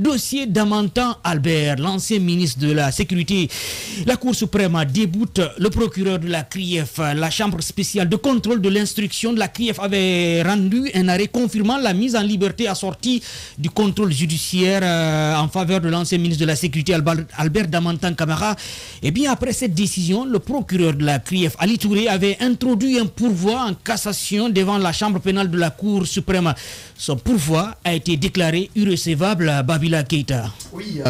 Dossier d'Amantan Albert, l'ancien ministre de la Sécurité. La Cour suprême déboute le procureur de la CRIEF. La Chambre spéciale de contrôle de l'instruction de la CRIEF avait rendu un arrêt confirmant la mise en liberté assortie du contrôle judiciaire en faveur de l'ancien ministre de la Sécurité Albert Damantan Camara. Et bien après cette décision, le procureur de la CRIEF, Ali Touré, avait introduit un pourvoi en cassation devant la Chambre pénale de la Cour suprême. Son pourvoi a été déclaré irrecevable à Babila Keïta. Oui,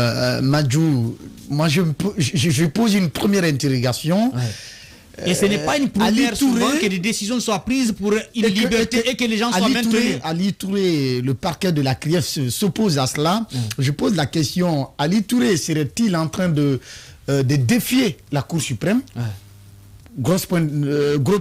Madjou, moi je pose une première interrogation. Ouais. Et ce n'est pas une première souvent que des décisions soient prises pour une liberté et que les gens soient maintenus. Ali Touré, le parquet de la CRIEF s'oppose à cela. Je pose la question, Ali Touré serait-il en train de défier la Cour suprême? Gros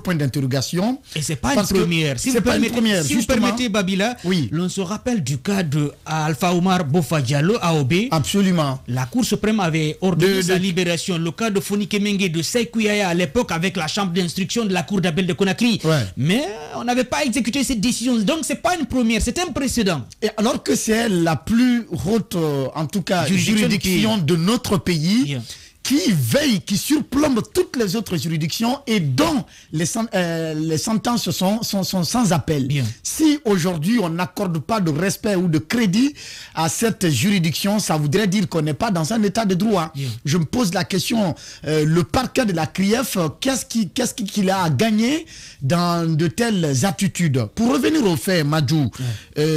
point d'interrogation. Et c'est pas une première. Si vous permettez, Babila, oui. L'on se rappelle du cas de Alpha Omar Bofa Diallo, AOB. Absolument. La Cour suprême avait ordonné sa libération. Le cas de Fonike Mengue de Sekou Yaya à l'époque avec la chambre d'instruction de la Cour d'appel de Conakry. Ouais. Mais on n'avait pas exécuté cette décision. Donc c'est pas une première, c'est un précédent. Et alors que c'est la plus haute, en tout cas, juridiction de notre pays. Yeah. Qui veille, qui surplombe toutes les autres juridictions et dont les sentences sont sans appel. Bien. Si aujourd'hui on n'accorde pas de respect ou de crédit à cette juridiction, ça voudrait dire qu'on n'est pas dans un état de droit. Bien. Je me pose la question, le parquet de la CRIEF, qu'est-ce qu'il a à gagner dans de telles attitudes? Pour revenir au fait, Madjou,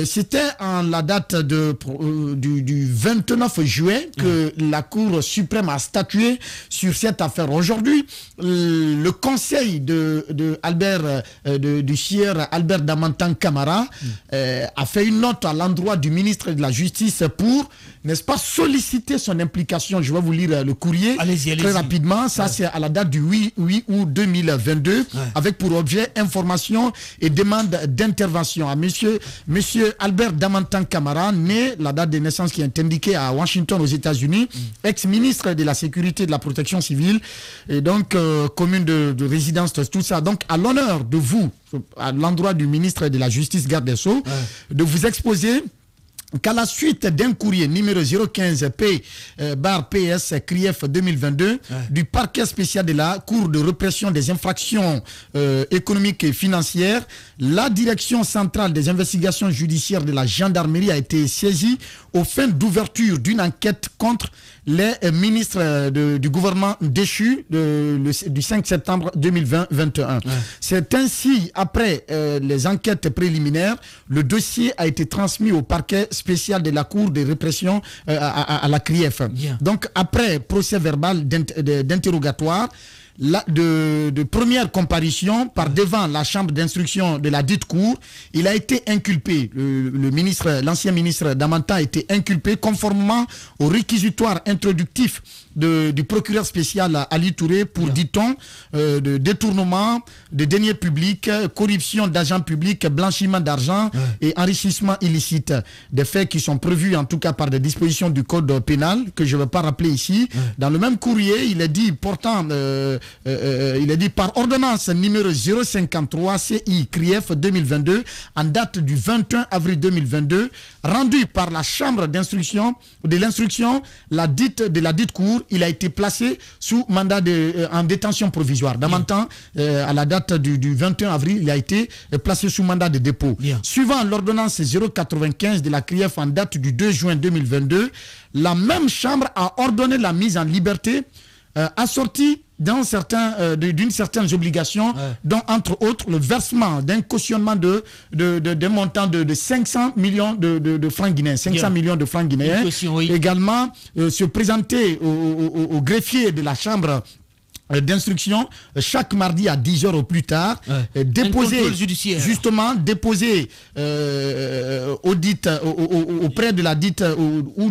c'était en la date du 29 juillet que la Cour suprême a statué sur cette affaire. Aujourd'hui, le conseil du sieur Albert Damantan Camara a fait une note à l'endroit du ministre de la Justice pour, n'est-ce pas, solliciter son implication. Je vais vous lire le courrier très rapidement. Ça, c'est à la date du 8 août 2022, avec pour objet information et demande d'intervention à monsieur Albert Damantan Camara, né, la date de naissance qui est indiquée à Washington aux États-Unis, ex-ministre de la Sécurité de la Protection civile et donc commune de résidence, tout ça. Donc à l'honneur de vous, à l'endroit du ministre de la Justice, garde des Sceaux, de vous exposer qu'à la suite d'un courrier numéro 015 P/PS CRIEF 2022 du parquet spécial de la Cour de répression des infractions économiques et financières, la direction centrale des investigations judiciaires de la gendarmerie a été saisie aux fins d'ouverture d'une enquête contre les ministres du gouvernement déchu du 5 septembre 2021. C'est ainsi, après les enquêtes préliminaires, le dossier a été transmis au parquet spécial de la Cour de répression à la CRIEF. Donc, après procès verbal d'interrogatoire, de première comparution par devant la chambre d'instruction de la dite cour, il a été inculpé. L'ancien ministre Damantan a été inculpé conformément au réquisitoire introductif du procureur spécial Ali Touré pour, dit-on, de détournement de deniers publics, corruption d'agents publics, blanchiment d'argent et enrichissement illicite. Des faits qui sont prévus en tout cas par des dispositions du code pénal que je ne vais pas rappeler ici. Dans le même courrier, il est dit par ordonnance numéro 053 CI CRIEF 2022 en date du 21 avril 2022, rendu par la chambre d'instruction de l'instruction de la dite cour, il a été placé sous mandat en détention provisoire. Damantan, à la date du 21 avril, il a été placé sous mandat de dépôt. Suivant l'ordonnance 095 de la CRIEF en date du 2 juin 2022, la même chambre a ordonné la mise en liberté assortie d'une certaine obligation, dont entre autres le versement d'un cautionnement d'un montant de 500 millions de francs guinéens. 500 millions de francs guinéens. Également, se présenter au greffier de la chambre d'instruction chaque mardi à 10h au plus tard, déposer auprès de la dite ou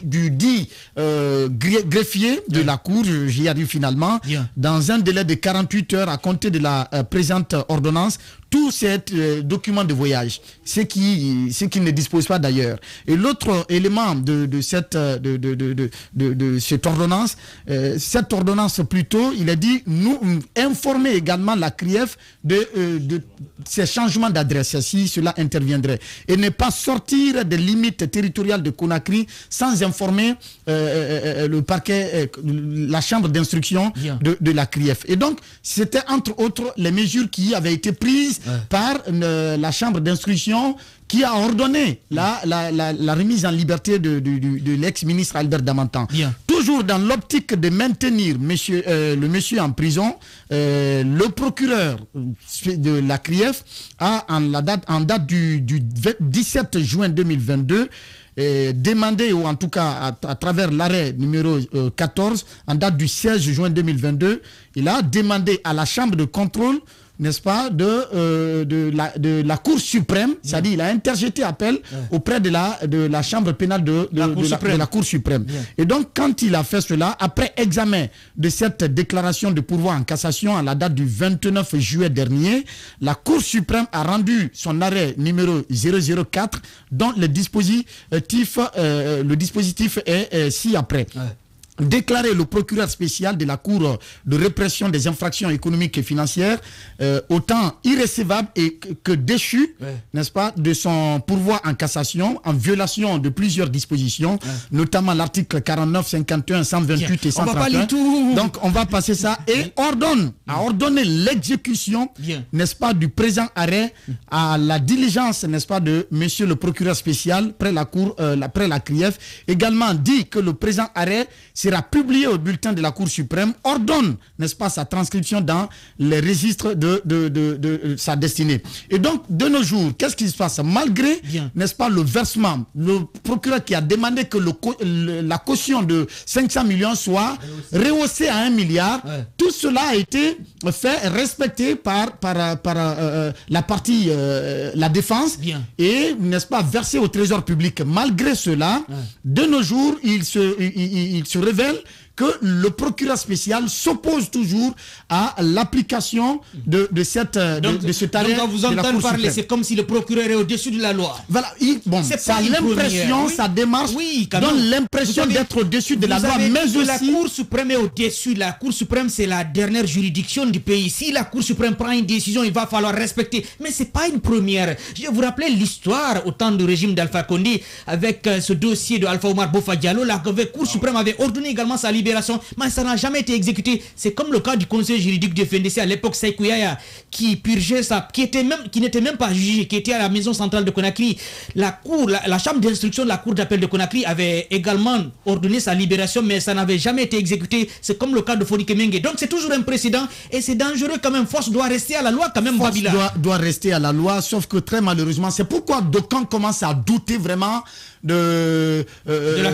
dit greffier de la Cour, j'y arrive finalement, dans un délai de 48 heures à compter de la présente ordonnance, tous ces documents de voyage, ce qui ne dispose pas d'ailleurs. Et l'autre élément de cette ordonnance plutôt, il a dit nous informer également la CRIEF de ces changements d'adresse si cela interviendrait et ne pas sortir des limites territoriales de Conakry sans informer le parquet, la chambre d'instruction de la CRIEF. Et donc c'était entre autres les mesures qui avaient été prises par la chambre d'instruction qui a ordonné la remise en liberté de l'ex-ministre Albert Damantan. Toujours dans l'optique de maintenir le monsieur en prison, le procureur de la CRIEF a en date du 17 juin 2022 demandé, ou en tout cas à travers l'arrêt numéro 14, en date du 16 juin 2022, il a demandé à la chambre de contrôle, n'est-ce pas, de la Cour suprême, c'est-à-dire il a interjeté appel auprès de la chambre pénale de la Cour suprême. Et donc, quand il a fait cela, après examen de cette déclaration de pourvoi en cassation à la date du 29 juillet dernier, la Cour suprême a rendu son arrêt numéro 004, dont le dispositif est ci-après. Déclarer le procureur spécial de la Cour de répression des infractions économiques et financières autant irrécevable que déchu, n'est-ce pas, de son pourvoi en cassation en violation de plusieurs dispositions, notamment l'article 49, 51, 128 et 131. Donc on va passer ça et a ordonné l'exécution, n'est-ce pas, du présent arrêt à la diligence, n'est-ce pas, de monsieur le procureur spécial près la Cour, près la CRIEF. Également dit que le présent arrêt sera publié au bulletin de la Cour suprême, ordonne, n'est-ce pas, sa transcription dans les registres de sa destinée. Et donc, de nos jours, qu'est-ce qui se passe? Malgré, n'est-ce pas, le versement, le procureur qui a demandé que la caution de 500 millions soit rehaussée à 1 milliard, tout cela a été fait, respecté par la partie, la défense, et, n'est-ce pas, versé au trésor public. Malgré cela, de nos jours, il se révèle que le procureur spécial s'oppose toujours à l'application de cet arrêt. Donc, quand vous entendez parler, c'est comme si le procureur est au-dessus de la loi. Voilà, ça a l'impression, sa démarche donne l'impression d'être au-dessus de la loi, mais aussi... La Cour suprême est au-dessus. La Cour suprême, c'est la dernière juridiction du pays. Si la Cour suprême prend une décision, il va falloir respecter. Mais ce n'est pas une première. Je vais vous rappeler l'histoire au temps du régime d'Alpha Condé, avec ce dossier de Alpha Omar Bofa Diallo. La Cour suprême avait ordonné également sa libération, mais ça n'a jamais été exécuté. C'est comme le cas du conseil juridique du FNDC à l'époque, Sekou Yaya, qui purgeait ça, qui n'était même pas jugé, qui était à la maison centrale de Conakry. La chambre d'instruction de la cour d'appel de Conakry avait également ordonné sa libération, mais ça n'avait jamais été exécuté. C'est comme le cas de Fodik Mengue. Donc c'est toujours un précédent et c'est dangereux quand même. Force doit rester à la loi quand même. Force doit rester à la loi, sauf que très malheureusement, c'est pourquoi d'aucuns commencent à douter vraiment de la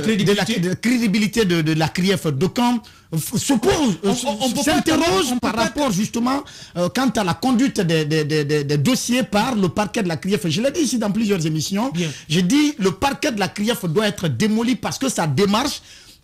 crédibilité de la CRIEF. D'aucuns s'interroge par rapport justement quant à la conduite des dossiers par le parquet de la CRIEF. Je l'ai dit ici dans plusieurs émissions. J'ai dit le parquet de la CRIEF doit être démoli parce que sa démarche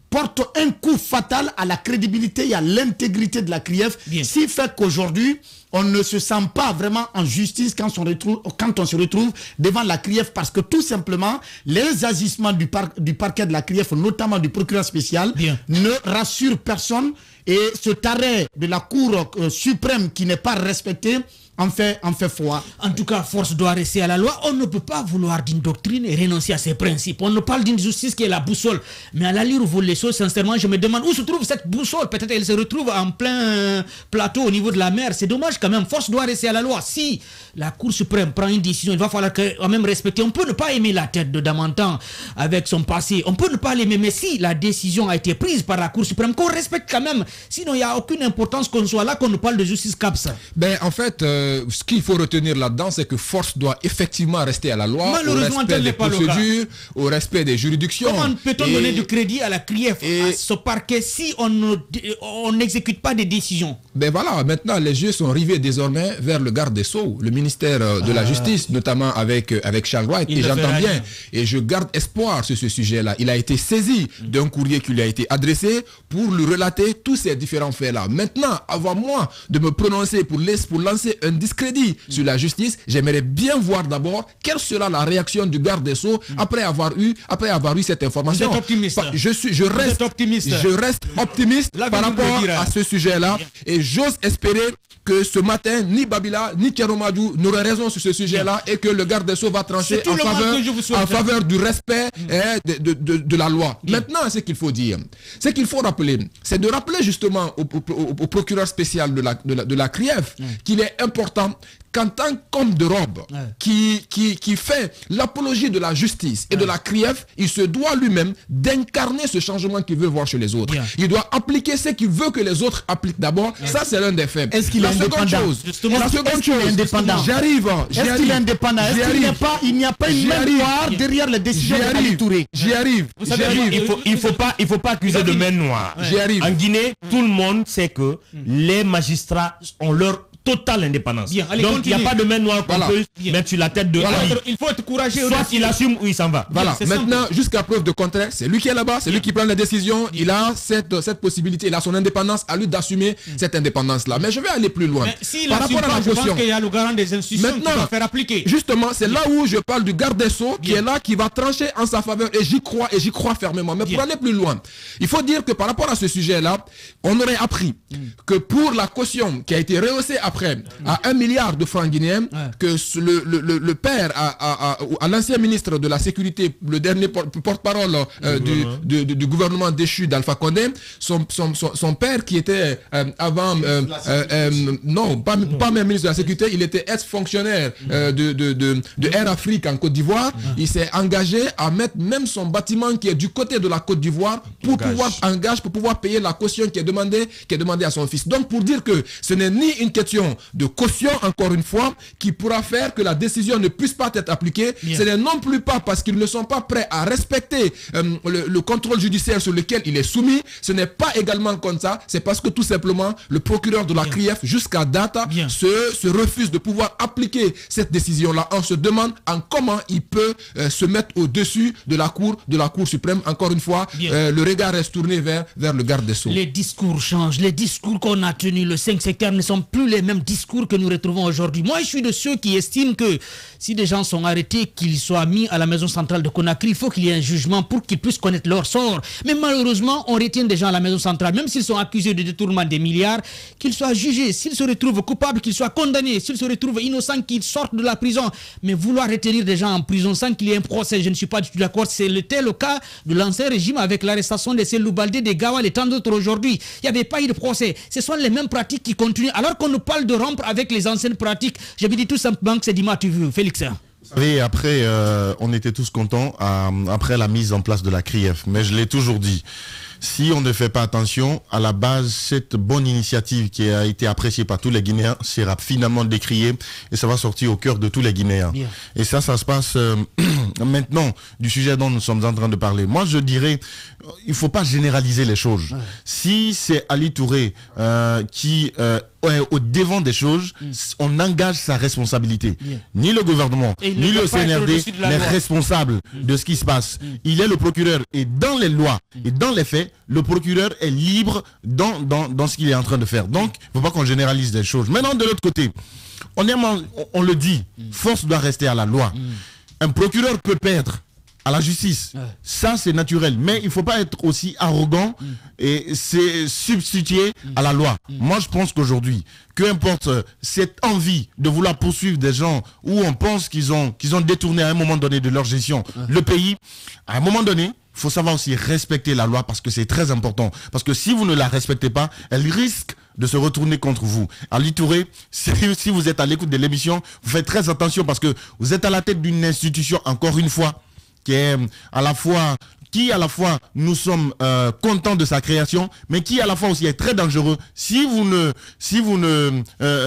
porte un coup fatal à la crédibilité et à l'intégrité de la CRIEF, si fait qu'aujourd'hui on ne se sent pas vraiment en justice quand on se retrouve devant la CRIEF, parce que tout simplement les agissements du parquet de la CRIEF, notamment du procureur spécial, ne rassurent personne, et cet arrêt de la Cour suprême qui n'est pas respecté en fait foi. En tout cas, force doit rester à la loi. On ne peut pas vouloir d'une doctrine et renoncer à ses principes. On ne parle d'une justice qui est la boussole. Mais à la lire vous les choses, sincèrement, je me demande où se trouve cette boussole. Peut-être elle se retrouve en plein plateau au niveau de la mer. C'est dommage quand même. Force doit rester à la loi. Si la Cour suprême prend une décision, il va falloir quand même respecter. On peut ne pas aimer la tête de Damantan avec son passé. On peut ne pas l'aimer. Mais si la décision a été prise par la Cour suprême, qu'on respecte quand même. Sinon, il n'y a aucune importance qu'on soit là, qu'on nous parle de justice CAPS. Ben, en fait, ce qu'il faut retenir là-dedans, c'est que force doit effectivement rester à la loi, au respect des procédures, au respect des juridictions. Comment peut-on donner du crédit à la CRIEF, à ce parquet, si on n'exécute pas des décisions? Ben voilà, maintenant les yeux sont rivés désormais vers le garde des Sceaux, le ministère de la Justice, notamment avec Charles White, et j'entends bien, et je garde espoir sur ce sujet-là. Il a été saisi d'un courrier qui lui a été adressé pour lui relater tous ces différents faits-là. Maintenant, avant moi de me prononcer pour lancer un discrédit sur la justice, j'aimerais bien voir d'abord quelle sera la réaction du garde des Sceaux après avoir eu cette information. Vous êtes optimiste. Je reste optimiste par rapport à ce sujet-là, et j'ose espérer que ce matin, ni Babila, ni Keromadou n'auraient raison sur ce sujet-là, et que le garde des Sceaux va trancher en faveur du respect de la loi. Maintenant, ce qu'il faut dire, c'est qu'il faut rappeler, c'est de rappeler justement au procureur spécial de la CRIEF qu'il est important qu'en tant qu'homme de robe qui fait l'apologie de la justice et de la CRIEF, il se doit lui-même d'incarner ce changement qu'il veut voir chez les autres. Il doit appliquer ce qu'il veut que les autres appliquent d'abord. Ça, c'est l'un des faits. Est-ce qu'il est indépendant? La seconde chose, j'arrive. Est-ce qu'il est indépendant? Il n'y a pas une main noire derrière les décisions d'Ali Touré? J'y arrive. Il faut pas accuser de main noire. En Guinée, tout le monde sait que les magistrats ont leur totale indépendance. Bien, donc il n'y a pas de main noire qu'on peut mettre sur la tête de Ali. Il faut être courageux. Soit il assume ou il s'en va. Voilà. Maintenant, jusqu'à preuve de contraire, c'est lui qui est là-bas, c'est lui qui prend les décisions. Il a cette possibilité, il a son indépendance, à lui d'assumer cette indépendance-là. Mais je vais aller plus loin. Par rapport à la question, je pense qu'il y a le garant des institutions qui va faire appliquer. Justement, c'est là où je parle du garde des Sceaux qui est là, qui va trancher en sa faveur, et j'y crois fermement. Mais pour aller plus loin, il faut dire que par rapport à ce sujet-là, on aurait appris que pour la caution qui a été rehaussée après à 1 milliard de francs guinéens, que le père à l'ancien ministre de la Sécurité, le dernier porte-parole du gouvernement déchu d'Alpha Condé, son père qui était avant, non, pas même ministre de la Sécurité, il était ex-fonctionnaire de Air Afrique en Côte d'Ivoire. Il s'est engagé à mettre même son bâtiment qui est du côté de la Côte d'Ivoire pour pouvoir payer la caution qui est demandée à son fils. Donc pour dire que ce n'est ni une question de caution, encore une fois, qui pourra faire que la décision ne puisse pas être appliquée. Ce n'est non plus pas parce qu'ils ne sont pas prêts à respecter le contrôle judiciaire sur lequel il est soumis. Ce n'est pas également comme ça. C'est parce que tout simplement, le procureur de la CRIEF, jusqu'à date, se refuse de pouvoir appliquer cette décision-là. On se demande en comment il peut se mettre au-dessus de la Cour suprême. Encore une fois, le regard reste tourné vers le garde des Sceaux. Les discours changent. Les discours qu'on a tenus le 5 septembre ne sont plus les mêmes discours que nous retrouvons aujourd'hui. Moi, je suis de ceux qui estiment que si des gens sont arrêtés, qu'ils soient mis à la maison centrale de Conakry, il faut qu'il y ait un jugement pour qu'ils puissent connaître leur sort. Mais malheureusement, on retient des gens à la maison centrale, même s'ils sont accusés de détournement des milliards, qu'ils soient jugés. S'ils se retrouvent coupables, qu'ils soient condamnés. S'ils se retrouvent innocents, qu'ils sortent de la prison. Mais vouloir retenir des gens en prison sans qu'il y ait un procès, je ne suis pas du tout d'accord. C'était le cas de l'ancien régime avec l'arrestation de Cellou Baldé, des Gawal et tant d'autres aujourd'hui. Il n'y avait pas eu de procès. Ce sont les mêmes pratiques qui continuent. Alors qu'on nous parle de rompre avec les anciennes pratiques, je me dis tout simplement que c'est du tu veux, Félix. Vous savez, après, on était tous contents après la mise en place de la CRIEF, mais je l'ai toujours dit. Si on ne fait pas attention, à la base, cette bonne initiative qui a été appréciée par tous les Guinéens sera finalement décriée et ça va sortir au cœur de tous les Guinéens. Bien. Et ça se passe maintenant du sujet dont nous sommes en train de parler. Moi, je dirais, il ne faut pas généraliser les choses. Ouais. Si c'est Ali Touré qui est au devant des choses, on engage sa responsabilité. Bien. Ni le gouvernement, ni le CNRD n'est responsable de ce qui se passe. Il est le procureur et dans les lois et dans les faits, le procureur est libre dans ce qu'il est en train de faire. Donc, il ne faut pas qu'on généralise des choses. Maintenant, de l'autre côté, on le dit, force doit rester à la loi. Un procureur peut perdre à la justice. Ça, c'est naturel. Mais il ne faut pas être aussi arrogant et c'est substituer à la loi. Moi, je pense qu'aujourd'hui, peu importe cette envie de vouloir poursuivre des gens où on pense qu'ils ont détourné à un moment donné de leur gestion le pays, à un moment donné, il faut savoir aussi respecter la loi parce que c'est très important. Parce que si vous ne la respectez pas, elle risque de se retourner contre vous. Ali Touré, si vous êtes à l'écoute de l'émission, vous faites très attention parce que vous êtes à la tête d'une institution, encore une fois, qui est à la fois nous sommes contents de sa création, mais qui à la fois aussi est très dangereux si vous ne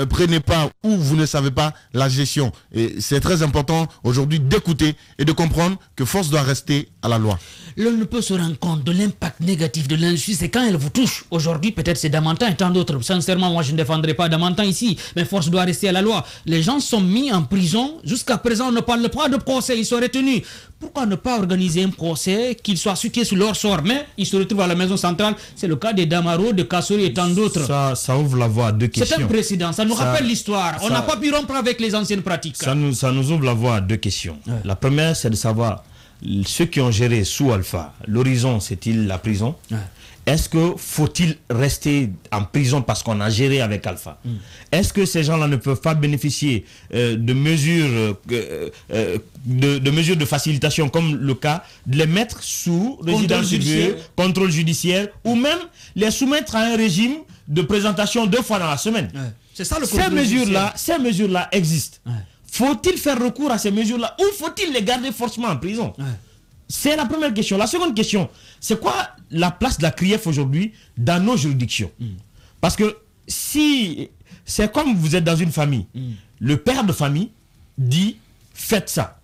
prenez pas ou vous ne savez pas la gestion. Et c'est très important aujourd'hui d'écouter et de comprendre que force doit rester à la loi. L'on ne peut se rendre compte de l'impact négatif de l'injustice et quand elle vous touche. Aujourd'hui, peut-être c'est Damantin et tant d'autres. Sincèrement, moi je ne défendrai pas Damantin ici, mais force doit rester à la loi. Les gens sont mis en prison. Jusqu'à présent, on ne parle pas de procès, ils sont retenus. Pourquoi ne pas organiser un procès, qu'ils soient situés sur leur sort, mais ils se retrouvent à la maison centrale. C'est le cas des Damaro, de Kassori et tant d'autres. Ça ouvre la voie à deux questions. C'est un précédent, ça nous rappelle l'histoire. On n'a pas pu rompre avec les anciennes pratiques. Ça nous ouvre la voie à deux questions. Ouais. La première, c'est de savoir ceux qui ont géré sous Alpha, l'horizon, c'est-il la prison? Ouais. Est-ce que faut-il rester en prison parce qu'on a géré avec Alpha? Est-ce que ces gens-là ne peuvent pas bénéficier de mesures de facilitation, comme le cas de les mettre sous résidence judiciaire, contrôle judiciaire, ou même les soumettre à un régime de présentation 2 fois dans la semaine? Ouais. C'est ça le problème. Ces mesures-là existent. Ouais. Faut-il faire recours à ces mesures-là ou faut-il les garder forcément en prison? Ouais. C'est la première question. La seconde question, c'est quoi la place de la CRIEF aujourd'hui dans nos juridictions? Parce que si c'est comme vous êtes dans une famille, le père de famille dit faites ça,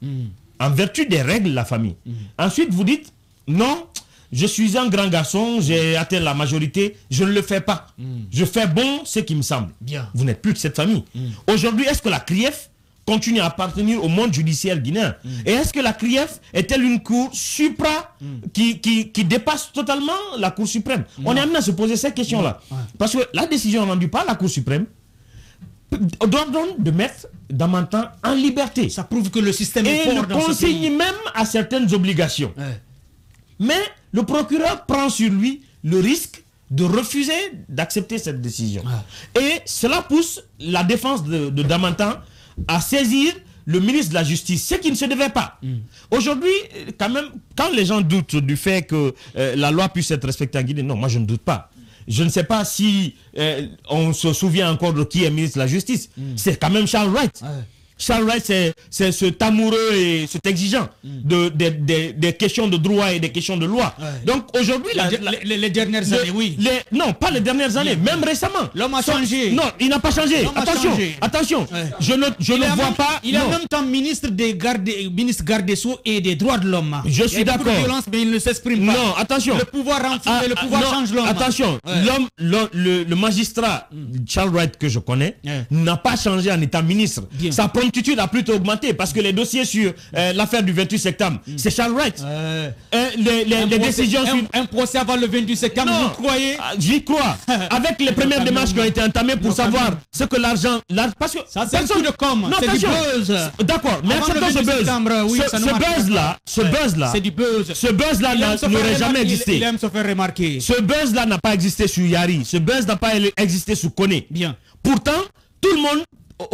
en vertu des règles de la famille. Ensuite vous dites non, je suis un grand garçon, j'ai atteint la majorité, je ne le fais pas. Je fais bon ce qui me semble. Bien. Vous n'êtes plus de cette famille. Aujourd'hui, est-ce que la CRIEF continue à appartenir au monde judiciaire guinéen? Et est-ce que la CRIEF est-elle une cour supra qui dépasse totalement la Cour suprême? On est amené à se poser ces questions-là. Parce que la décision rendue par la Cour suprême doit donc de mettre Damantin en liberté. Ça prouve que le système est fort dans ce pays. Et le consigne même à certaines obligations. Mais le procureur prend sur lui le risque de refuser d'accepter cette décision. Et cela pousse la défense de Damantin à saisir le ministre de la Justice, ce qui ne se devait pas. Aujourd'hui, quand même, quand les gens doutent du fait que la loi puisse être respectée en Guinée, non, moi je ne doute pas. Je ne sais pas si on se souvient encore de qui est ministre de la Justice. C'est quand même Charles Wright. Charles Wright, c'est cet amoureux et cet exigeant des questions de droit et des questions de loi. Donc aujourd'hui... Les dernières années, oui. Non, pas les dernières années, même récemment. L'homme a changé. Non, il n'a pas changé. Attention. Je ne vois pas... Il est en même temps ministre garde des Sceaux et des droits de l'homme. Je suis d'accord. Il y a beaucoup de violence, mais il ne s'exprime pas. Non, attention. Le pouvoir renforce, le pouvoir change l'homme. Attention, le magistrat Charles Wright que je connais n'a pas changé en étant ministre. Sa promptitude a plutôt augmenté parce que les dossiers sur l'affaire du 28 septembre, c'est Charles Wright. Les décisions sur... Un procès avant le 28 septembre, vous croyez? J'y crois. Avec les premières démarches qui ont été entamées pour savoir ce que l'argent... Parce que ça, c'est un coup de com', c'est du buzz. D'accord, mais acceptons ce buzz-là. C'est du buzz. Ce buzz-là n'aurait jamais existé. Il aime se faire remarquer. Ce buzz-là n'a pas existé sur Yari. Ce buzz n'a pas existé sur Koné. Bien. Pourtant, tout le monde...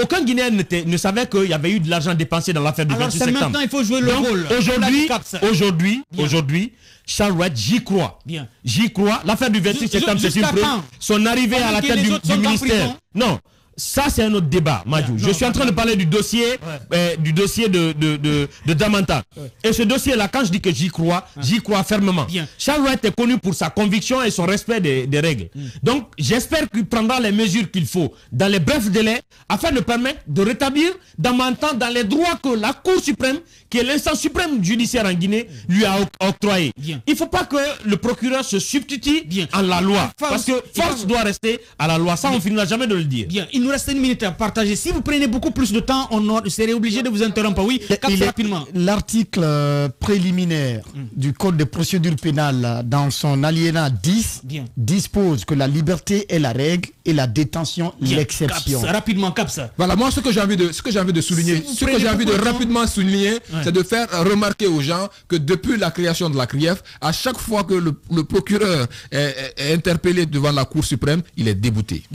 Aucun Guinéen ne savait qu'il y avait eu de l'argent dépensé dans l'affaire du 28 septembre. Maintenant, il faut jouer le rôle. Aujourd'hui, Charles Wright, j'y crois. Bien. J'y crois. L'affaire du 28 septembre, c'est une preuve. Son arrivée à la tête du ministère. Non. Ça, c'est un autre débat, Madjou. Je suis en train de parler du dossier, de Damantin. Et ce dossier-là, quand je dis que j'y crois fermement. Charles Wright est connu pour sa conviction et son respect des règles. Donc, j'espère qu'il prendra les mesures qu'il faut dans les brefs délais afin de permettre de rétablir Damantin dans les droits que la Cour suprême, qui est l'instance suprême judiciaire en Guinée, lui a octroyé. Il ne faut pas que le procureur se substitue à la loi. Parce que force doit rester à la loi. Ça, on finira jamais de le dire. Il nous reste une minute à partager. Si vous prenez beaucoup plus de temps, on serait obligé de vous interrompre. Oui, rapidement. L'article préliminaire du Code de procédure pénale, dans son alinéa 10, dispose que la liberté est la règle et la détention l'exception. Rapidement, Capsa. Voilà, moi ce que j'ai envie de souligner, rapidement souligner, c'est de faire remarquer aux gens que depuis la création de la CRIEF, à chaque fois que le procureur est interpellé devant la Cour suprême, il est débouté.